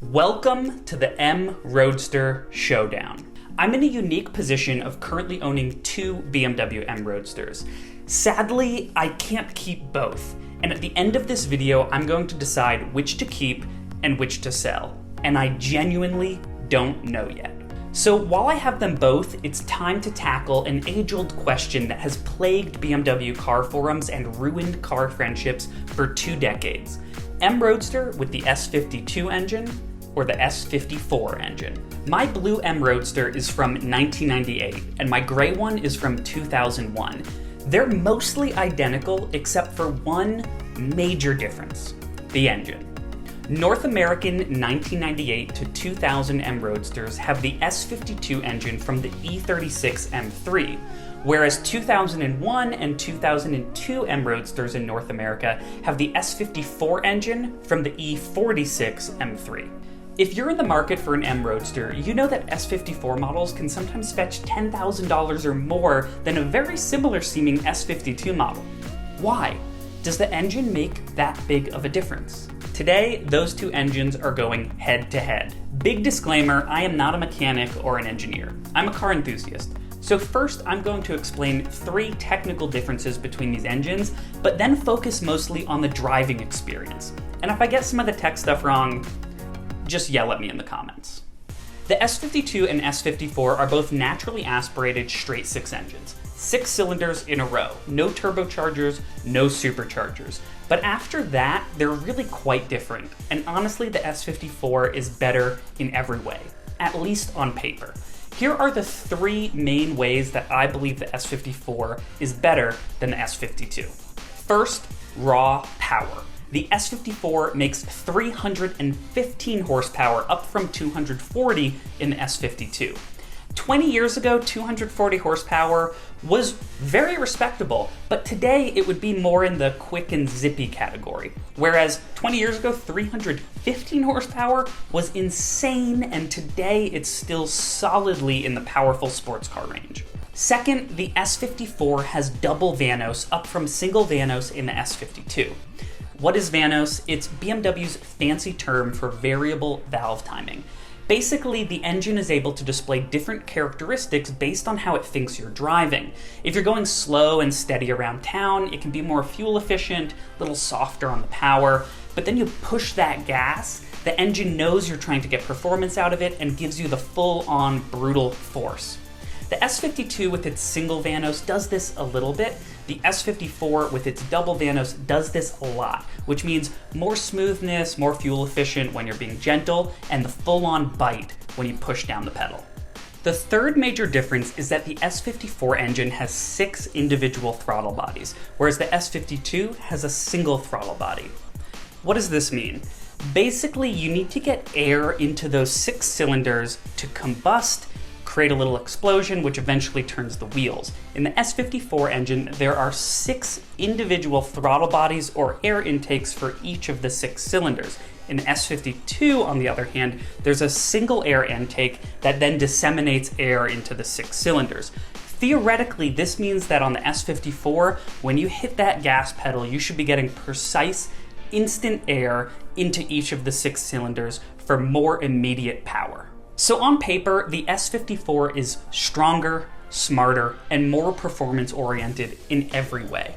Welcome to the M Roadster Showdown. I'm in a unique position of currently owning two BMW M Roadsters. Sadly, I can't keep both, and at the end of this video, I'm going to decide which to keep and which to sell, and I genuinely don't know yet. So while I have them both, it's time to tackle an age-old question that has plagued BMW car forums and ruined car friendships for 2 decades. M Roadster with the S52 engine or the S54 engine? My blue M Roadster is from 1998 and my gray one is from 2001. They're mostly identical except for one major difference: the engine. North American 1998 to 2000 M Roadsters have the S52 engine from the E36 M3, whereas 2001 and 2002 M Roadsters in North America have the S54 engine from the E46 M3. If you're in the market for an M Roadster, you know that S54 models can sometimes fetch $10,000 or more than a very similar seeming S52 model. Why? Does the engine make that big of a difference? Today, those two engines are going head to head. Big disclaimer, I am not a mechanic or an engineer. I'm a car enthusiast. So first, I'm going to explain 3 technical differences between these engines, but then focus mostly on the driving experience. And if I get some of the tech stuff wrong, just yell at me in the comments. The S52 and S54 are both naturally aspirated straight 6 engines. 6 cylinders in a row, no turbochargers, no superchargers. But after that, they're really quite different. And honestly, the S54 is better in every way, at least on paper. Here are the 3 main ways that I believe the S54 is better than the S52. First, raw power. The S54 makes 315 horsepower, up from 240 in the S52. 20 years ago, 240 horsepower was very respectable, but today it would be more in the quick and zippy category. Whereas 20 years ago, 315 horsepower was insane, and today it's still solidly in the powerful sports car range. Second, the S54 has double Vanos, up from single Vanos in the S52. What is Vanos? It's BMW's fancy term for variable valve timing. Basically, the engine is able to display different characteristics based on how it thinks you're driving. If you're going slow and steady around town, it can be more fuel efficient, a little softer on the power, but then you push that gas, the engine knows you're trying to get performance out of it and gives you the full-on brutal force. The S52 with its single Vanos does this a little bit. The S54 with its double Vanos does this a lot, which means more smoothness, more fuel efficient when you're being gentle, and the full-on bite when you push down the pedal. The third major difference is that the S54 engine has 6 individual throttle bodies, whereas the S52 has a single throttle body. What does this mean? Basically, you need to get air into those 6 cylinders to combust, create a little explosion, which eventually turns the wheels. In the S54 engine, there are 6 individual throttle bodies or air intakes for each of the 6 cylinders. In the S52, on the other hand, there's a single air intake that then disseminates air into the 6 cylinders. Theoretically, this means that on the S54, when you hit that gas pedal, you should be getting precise, instant air into each of the 6 cylinders for more immediate power. So on paper, the S54 is stronger, smarter, and more performance-oriented in every way.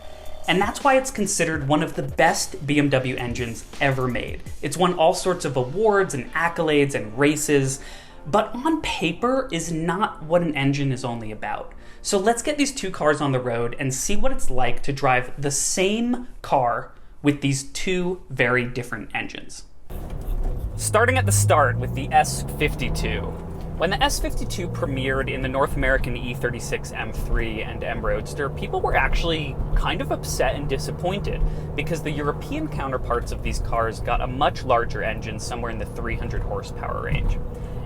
And that's why it's considered one of the best BMW engines ever made. It's won all sorts of awards and accolades and races, but on paper is not what an engine is only about. So let's get these 2 cars on the road and see what it's like to drive the same car with these 2 very different engines. Starting at the start with the S52. When the S52 premiered in the North American E36 M3 and M Roadster, people were actually kind of upset and disappointed because the European counterparts of these cars got a much larger engine, somewhere in the 300 horsepower range.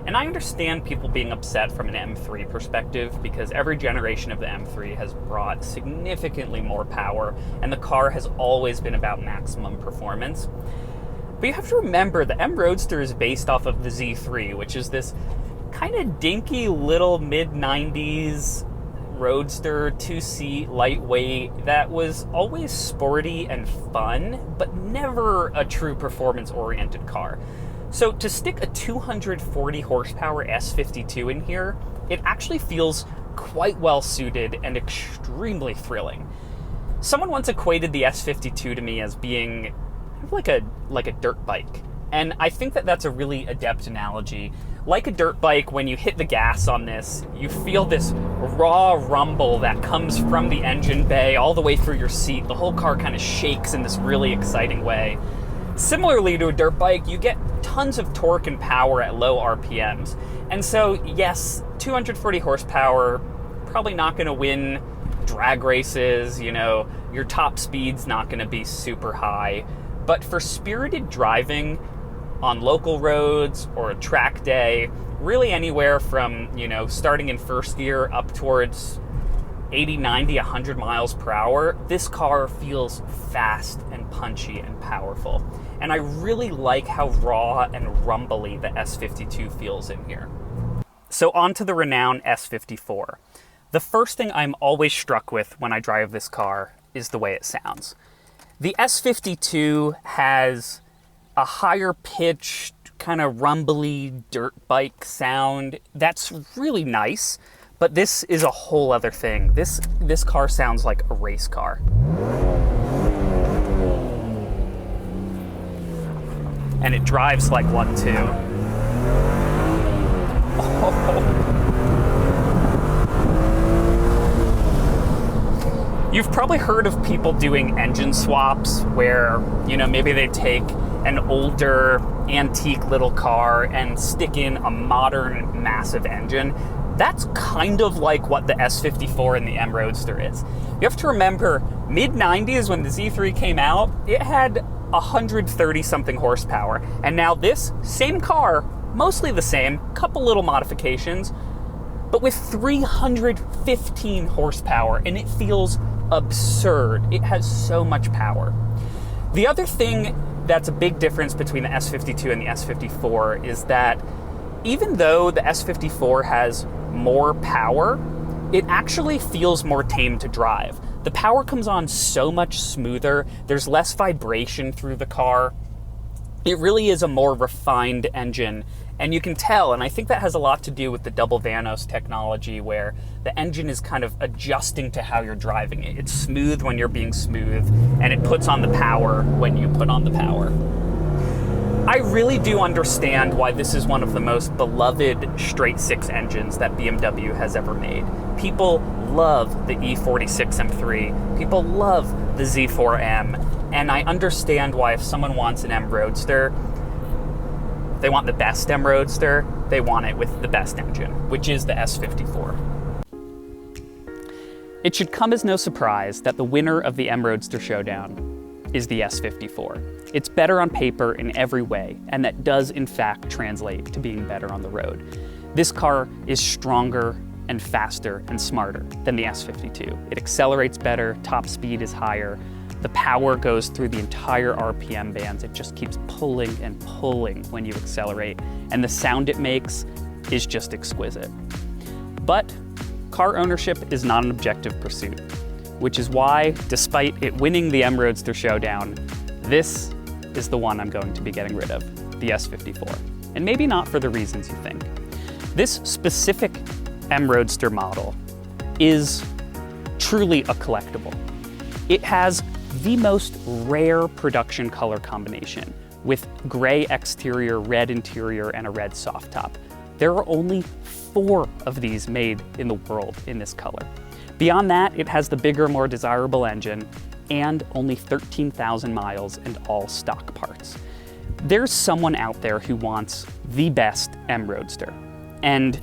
And I understand people being upset from an M3 perspective because every generation of the M3 has brought significantly more power and the car has always been about maximum performance. But you have to remember, the M Roadster is based off of the Z3, which is this kind of dinky little mid-90s Roadster 2-seat lightweight that was always sporty and fun, but never a true performance-oriented car. So to stick a 240 horsepower S52 in here, it actually feels quite well suited and extremely thrilling. Someone once equated the S52 to me as being like a dirt bike. And I think that that's a really adept analogy. Like a dirt bike, when you hit the gas on this, you feel this raw rumble that comes from the engine bay all the way through your seat. The whole car kind of shakes in this really exciting way. Similarly to a dirt bike, you get tons of torque and power at low RPMs. And so, yes, 240 horsepower, probably not going to win drag races, you know, your top speed's not going to be super high. But for spirited driving on local roads or a track day, really anywhere from, you know, starting in first gear up towards 80, 90, 100 miles per hour, this car feels fast and punchy and powerful. And I really like how raw and rumbly the S52 feels in here. So on to the renowned S54. The first thing I'm always struck with when I drive this car is the way it sounds. The S52 has a higher pitched, kind of rumbly dirt bike sound. That's really nice, but this is a whole other thing. This car sounds like a race car. And it drives like one too. Oh. You've probably heard of people doing engine swaps where, you know, maybe they take an older, antique little car and stick in a modern, massive engine. That's kind of like what the S54 and the M Roadster is. You have to remember, mid-90s when the Z3 came out, it had 130-something horsepower. And now this same car, mostly the same, couple little modifications, but with 315 horsepower, and it feels absurd. It has so much power. The other thing that's a big difference between the S52 and the S54 is that even though the S54 has more power, it actually feels more tame to drive. The power comes on so much smoother. There's less vibration through the car. It really is a more refined engine. And you can tell, and I think that has a lot to do with the double Vanos technology where the engine is kind of adjusting to how you're driving it. It's smooth when you're being smooth, and it puts on the power when you put on the power. I really do understand why this is one of the most beloved straight-six engines that BMW has ever made. People love the E46 M3. People love the Z4M. And I understand why if someone wants an M Roadster, they want the best M Roadster, they want it with the best engine, which is the S54. It should come as no surprise that the winner of the M Roadster Showdown is the S54. It's better on paper in every way, and that does in fact translate to being better on the road. This car is stronger and faster and smarter than the S52. It accelerates better, top speed is higher, the power goes through the entire RPM bands. It just keeps pulling and pulling when you accelerate, and the sound it makes is just exquisite. But car ownership is not an objective pursuit, which is why, despite it winning the M Roadster Showdown, this is the one I'm going to be getting rid of, the S54. And maybe not for the reasons you think. This specific M Roadster model is truly a collectible. It has the most rare production color combination with gray exterior, red interior, and a red soft top. There are only 4 of these made in the world in this color. Beyond that, it has the bigger, more desirable engine and only 13,000 miles and all stock parts. There's someone out there who wants the best M Roadster, and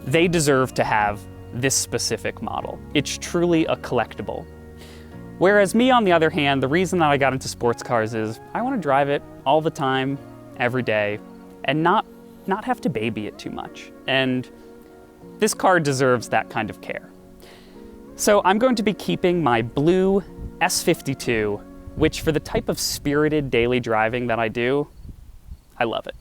they deserve to have this specific model. It's truly a collectible. Whereas me, on the other hand, the reason that I got into sports cars is I want to drive it all the time, every day, and not have to baby it too much. And this car deserves that kind of care. So I'm going to be keeping my blue S52, which for the type of spirited daily driving that I do, I love it.